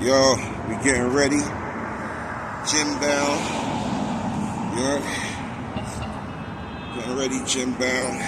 Yo, we getting ready. Gym bound. Yo, getting ready, gym bound.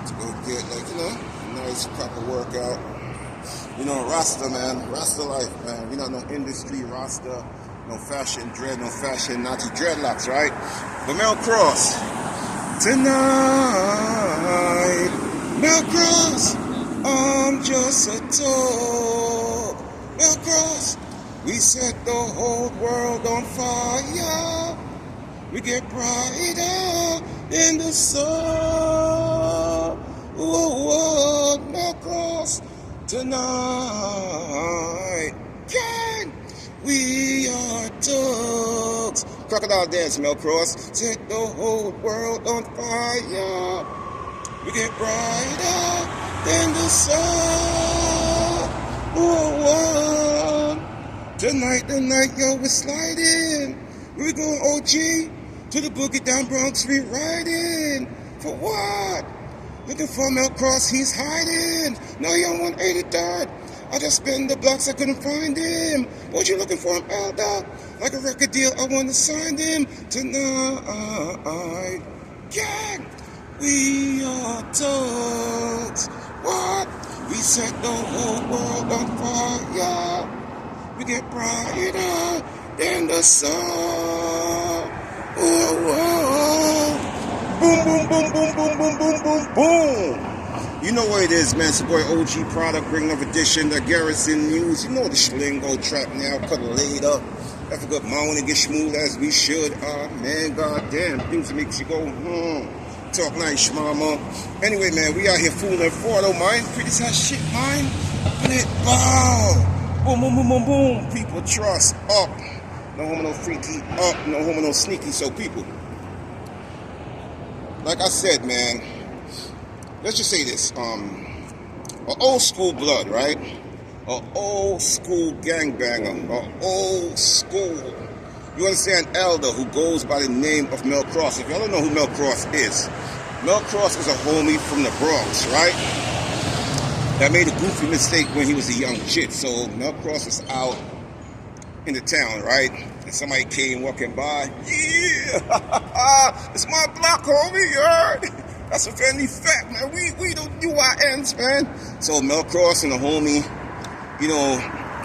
To go get, like, a nice proper workout. Rasta, man. Rasta life, man. We're not no industry Rasta. No fashion dread, no fashion Nazi dreadlocks, right? But Mel Cross. Tonight, Mel Cross, I'm just a dog. Mel Cross, we set the whole world on fire. We get brighter in the sun. Whoa, Mel Cross, tonight, gang, we are dogs. Crocodile dance, Mel Cross. Set the whole world on fire. We get brighter than the sun. Whoa. Tonight, yo, we're sliding. We're going OG to the boogie down Bronx Street riding. For what? Looking for Mel Cross, he's hiding. Now you're on 183rd. I just spin the blocks, I couldn't find him. What you looking for him, Elder? Like a record deal, I want to sign him tonight. Gang, we are dogs. What? We set the whole world on fire. We get brighter than the sun. Whoa. Boom, boom, boom, boom, boom, boom, boom, boom, boom. You know what it is, man. It's your boy OG Product, bringing up edition, the Garrison News. You know the schlingo trap now, cut later. Have a good moan and get smooth as we should. Man, goddamn, things makes you go, talk nice, Shmurda. Anyway, man, we out here fooling at 4, mind. Pretty sad shit, mind. Split, bow. Boom, boom, boom, boom, boom. People trust, up. No homo, no freaky, up. No homo, no sneaky, so people. Like I said, man, let's just say this, an old school blood, right? An old school gangbanger, an old school, you understand, elder who goes by the name of Mel Cross. If y'all don't know who Mel Cross is a homie from the Bronx, right? That made a goofy mistake when he was a young kid. So Mel Cross was out in the town, right? And somebody came walking by, yeah, it's my block, homie, you heard? That's a family fact, man. We don't do our ends, man. So Mel Cross and the homie,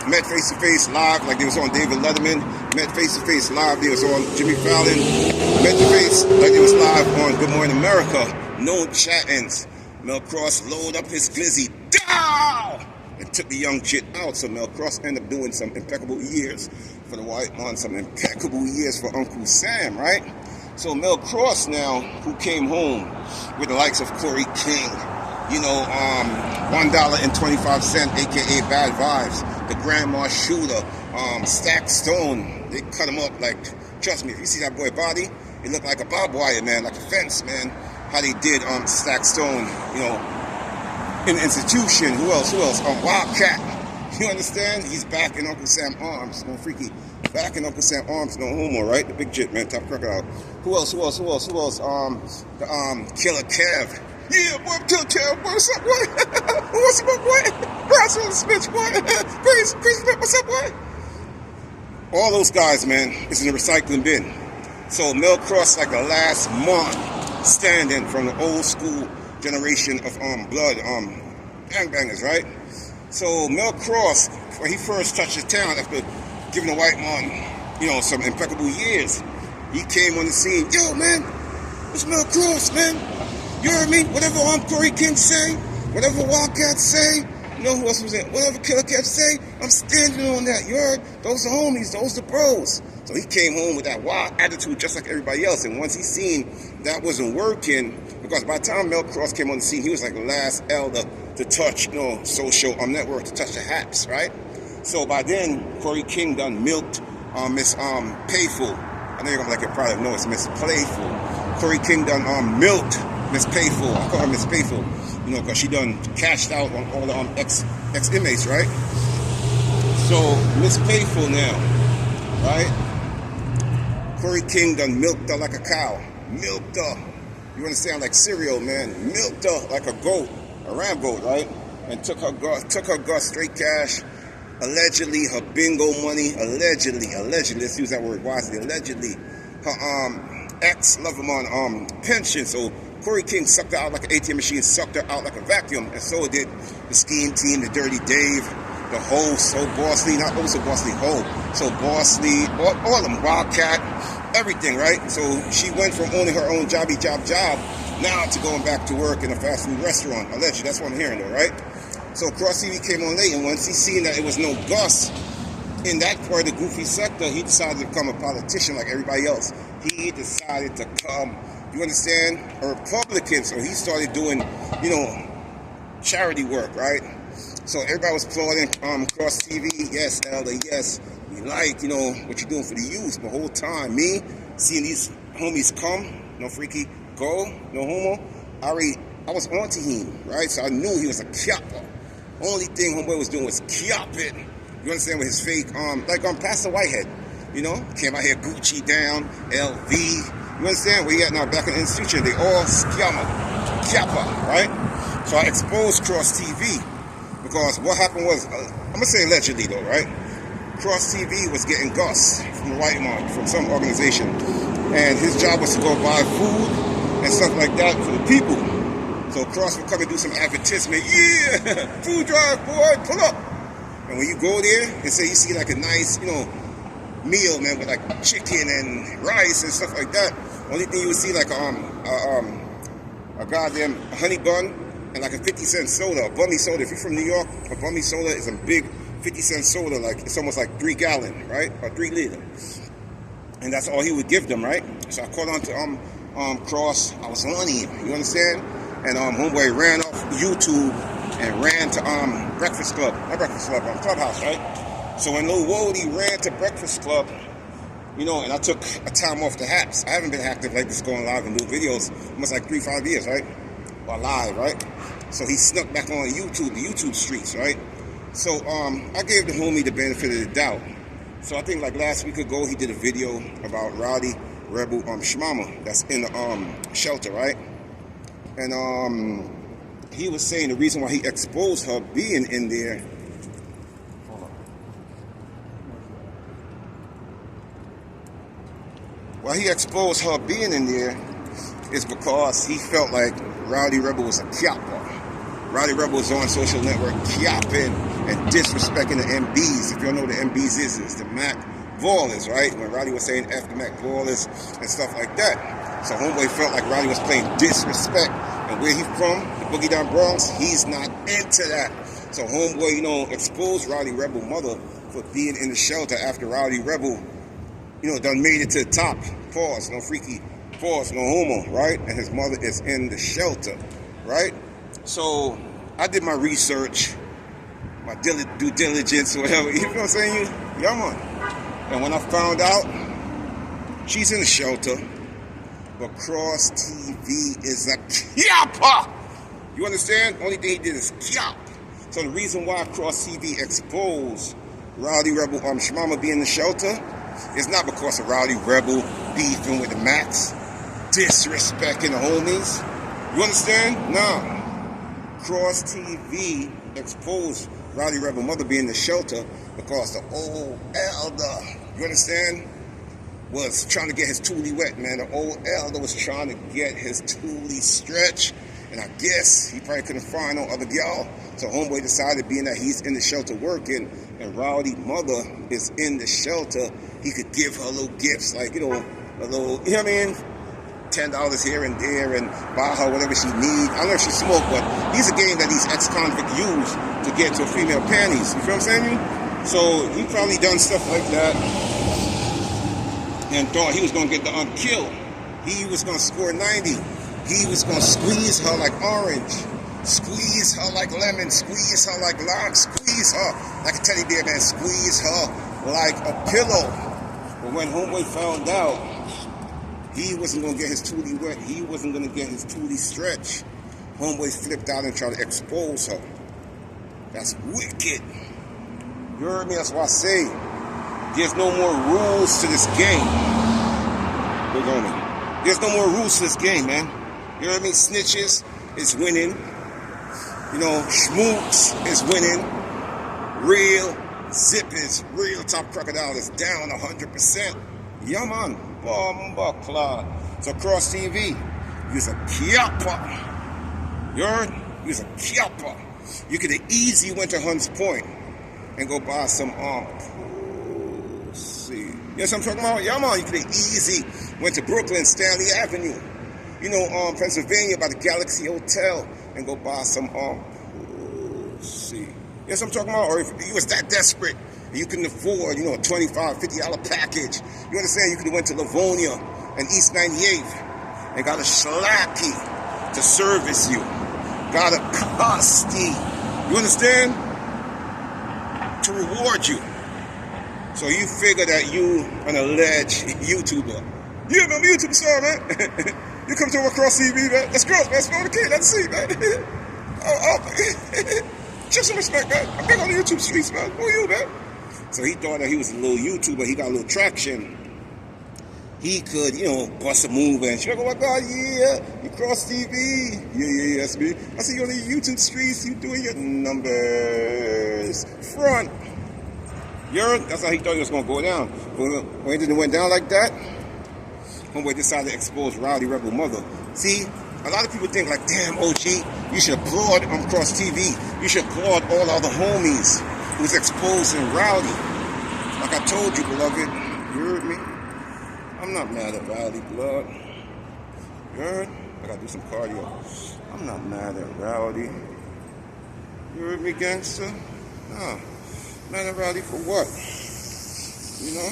met face to face live, like they was on David Letterman. Met face to face live, they was on Jimmy Fallon. Met to face, like they was live on Good Morning America. No chat-ins. Mel Cross loaded up his glizzy, down, and took the young shit out. So Mel Cross ended up doing some impeccable years for the white man, some impeccable years for Uncle Sam, right? So Mel Cross now, who came home with the likes of Corey King, $1.25, aka Bad Vibes, the Grandma Shooter, Stack Stone. They cut him up like, trust me, if you see that boy body, it looked like a barbed wire, man, like a fence, man. How they did Stack Stone, in the institution. Who else? Wildcat. You understand? He's back in Uncle Sam arms. No freaky. Back in Uncle Sam arms, no homo, right? The big jit, man, top crocodile. Who else? The Killer Kev. Yeah, boy, Killer Kev, boy, what's up, boy? What's up, boy? Brass on the bitch, boy. Crazy, what's up, boy? All those guys, man, is in the recycling bin. So Mel Cross, like the last month, standing from the old school generation of blood gangbangers, right? So Mel Cross, when he first touched the town after giving the white man, some impeccable years, he came on the scene. Yo, man, it's Mel Cross, man. You heard me? Whatever Corey King say, whatever Wildcat say, who else was in? Whatever Killer Cat say, I'm standing on that. You heard? Those are homies. Those are bros. So he came home with that wild attitude just like everybody else. And once he seen that wasn't working, because by the time Mel Cross came on the scene, he was like the last elder to touch, social network, to touch the haps, right? So by then, Corey King done milked Miss Payful. I know you're gonna like it, probably know it's Miss Playful. Corey King done milked Miss Payful. I call her Miss Payful, because she done cashed out on all the ex-inmates, right? So Miss Payful now, right? Corey King done milked her like a cow. Milked her. You understand? Like cereal, man. Milked her like a goat, a ram goat, right? And took her guts straight cash, Allegedly, her bingo money, allegedly, let's use that word wisely, allegedly, her ex left him on pension, so Corey King sucked her out like an ATM machine, sucked her out like a vacuum, and so did the scheme team, the Dirty Dave, the Ho, So Boss Lee, not also Boss Lee, Ho, So Boss Lee, all of them, Wildcat, everything, right? So she went from owning her own job now to going back to work in a fast food restaurant, allegedly, that's what I'm hearing though, right? So Cross TV came on late, and once he seen that it was no Gus in that part of the goofy sector, he decided to become a politician like everybody else. He decided to come, you understand, a Republican. So he started doing, charity work, right? So everybody was applauding Cross TV. Yes, Elder, yes, we like, what you're doing for the youth. The whole time, me seeing these homies come, no freaky, go, no homo, I was on to him, right? So I knew he was a kappa. Only thing homeboy was doing was kyapping. You understand, with his fake, Pastor Whitehead, came out here Gucci down, LV. You understand, where he at now back in the institution, they all kappa, right? So I exposed Cross TV because what happened was, I'm gonna say allegedly though, right? Cross TV was getting Gus from the White Mark, from some organization, and his job was to go buy food and stuff like that for the people. So Cross would come and do some advertisement. Yeah, food drive, boy, pull up. And when you go there and say you see like a nice, meal, man, with like chicken and rice and stuff like that, only thing you would see like a goddamn honey bun and like a 50-cent soda, a bummy soda. If you're from New York, a bummy soda is a big 50-cent soda, like it's almost like 3 gallon, right, or 3 liter. And that's all he would give them, right? So I caught on to Cross. I was on him. You understand? And homeboy ran off YouTube and ran to Clubhouse, right? So when Lil Rowdy ran to Breakfast Club, and I took a time off the haps. I haven't been active like this, going live and doing videos almost like 3-5 years, right? Or live, right? So he snuck back on YouTube, the YouTube streets, right? So I gave the homie the benefit of the doubt. So I think like last week ago he did a video about Rowdy Rebel Shmurda that's in the shelter, right? And he was saying the reason why he exposed her being in there. Hold on. Why he exposed her being in there is because he felt like Rowdy Rebel was a kappa. Rowdy Rebel was on social network kyapping and disrespecting the MBs. If you don't know what the MBs is the Mac Ballers, right? When Rowdy was saying F the Mac Ballers and stuff like that. So homeboy felt like Rowdy was playing disrespect. And where he's from, the boogie down Bronx, he's not into that. So homeboy, exposed Rowdy Rebel mother for being in the shelter after Rowdy Rebel, done made it to the top. Pause, no freaky, pause, no homo, right? And his mother is in the shelter, right? So I did my research, my due diligence or whatever, you know what I'm saying? Yeah, man. And when I found out she's in the shelter, but Cross TV is a kappa. You understand? Only thing he did is kyap. So the reason why Cross TV exposed Rowdy Rebel Shmurda being in the shelter is not because of Rowdy Rebel beefing with the Max, disrespecting the homies. You understand? No. Cross TV exposed Rowdy Rebel mother being in the shelter because the old elder, you understand, was trying to get his toolie wet, man. The old elder was trying to get his toolie stretched, and I guess he probably couldn't find no other gal. So homeboy decided, being that he's in the shelter working, and Rowdy mother is in the shelter, he could give her little gifts, like, a little, you know what I mean? $10 here and there, and buy her whatever she needs. I don't know if she smoked, but he's a game that these ex-convicts use to get to female panties. You feel what I'm saying? So he probably done stuff like that and thought he was going to get the kill. He was going to score 90. He was going to squeeze her like orange, squeeze her like lemon, squeeze her like lime, squeeze her like a teddy bear, man, squeeze her like a pillow. But when homeboy found out he wasn't going to get his tootie wet, he wasn't going to get his tootie stretch, homeboy flipped out and tried to expose her. That's wicked. You heard me? That's why I say there's no more rules to this game. Look on me. There's no more rules to this game, man. You know what I mean? Snitches is winning. Schmooks is winning. Real Zip is real top crocodile is down 100%. Yeah, man. Bomba clot. So Cross TV, use a kiapa. You heard? Use a kiapa. You could have easy went to Hunts Point and go buy some pussy. Yes, I'm talking about. Yeah, man. You could have easy went to Brooklyn, Stanley Avenue. You know, Pennsylvania by the Galaxy Hotel and go buy some pussy. Yes, I'm talking about. Or if you was that desperate and you couldn't afford, you know, a $25, $50 package. You understand? You could have went to Livonia and East 98th and got a schlacky to service you. Got a custy. You understand? To reward you. So you figure that you an alleged YouTuber. Yeah, I'm a YouTuber star, man. You come to Cross TV, man. That's girls, man. That's the kid. Let's see, man. Show some respect, man. I'm big on the YouTube streets, man. Who are you, man? So he thought that he was a little YouTuber. He got a little traction. He could, you know, bust a move and she's like, oh my God, yeah, you Cross TV. Yeah, that's me. I see you on the YouTube streets. You doing your numbers. Front. That's how he thought it was going to go down. But when it didn't went down like that, homeboy decided to expose Rowdy Rebel mother. See, a lot of people think like, damn, OG, you should applaud on Cross TV. You should applaud all other homies who's exposing Rowdy. Like I told you, beloved, you heard me? I'm not mad at Rowdy, blood. You heard? I gotta do some cardio. I'm not mad at Rowdy. You heard me, gangster? Nah. Mad at Rowdy for what? You know?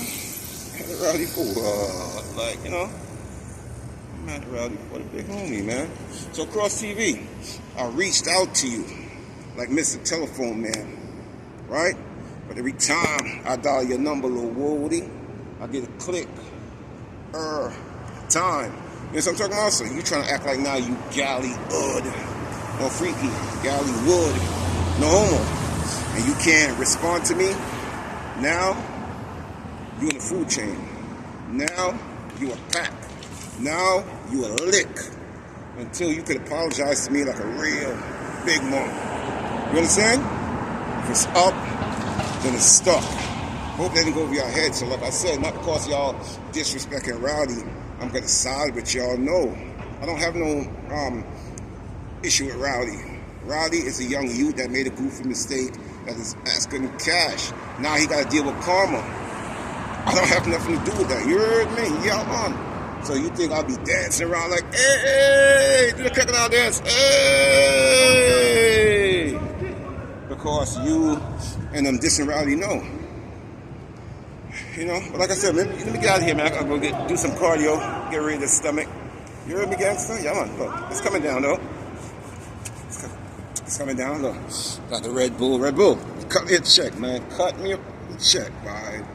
Mad at Rowdy for what? Like, you know? I'm mad at Rowdy for the big homie, man. So Cross TV, I reached out to you like Mr. Telephone Man, right? But every time I dial your number, little Woody, I get a click. Time. You know what I'm talking about? So you trying to act like now you galley-wood. No freaky. Galley-wood. No homo. And you can't respond to me. Now, you in the food chain. Now, you a pack. Now, you a lick. Until you could apologize to me like a real big mom. You understand? If it's up, then it's stuck. Hope that didn't go over your head. So like I said, not because y'all disrespecting Rowdy, I'm going to side with y'all. No, I don't have no issue with Rowdy. Rowdy is a young youth that made a goofy mistake that is asking cash. Now he got to deal with karma. I don't have nothing to do with that. You heard me? Yeah, man. So you think I'll be dancing around like, hey, do the crocodile dance, hey. Because you and them dissing Rowdy, no. You know, but like I said, let me get out of here, man. I'm going to go do some cardio, get rid of the stomach. You heard me, gangster? Yeah, man. Look, it's coming down, though. It's coming down, look. Got the Red Bull. Cut me a check, man. Cut me a check, man.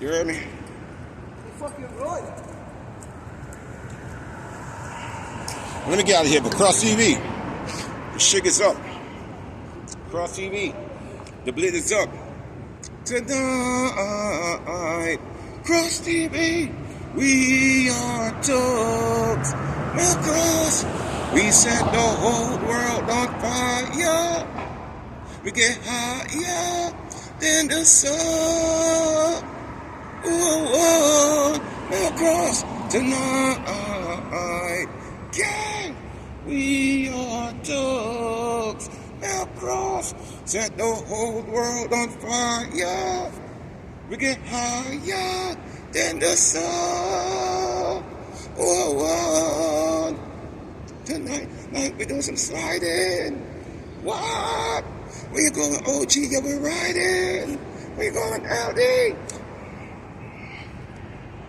You heard me? You fucking right. Let me get out of here, but Cross TV. The shit is up. Cross TV. The Bl00d is up. Tonight, Cross TV, we are thugs. Mel Cross, we set the whole world on fire. We get higher than the sun. Ooh, Mel Cross, tonight, gang, we are thugs. Mel Cross, set the whole world on fire. We get higher than the sun. Oh, tonight we doing some sliding. What? Where you going, OG? Yeah, we're riding. Where you going, LD?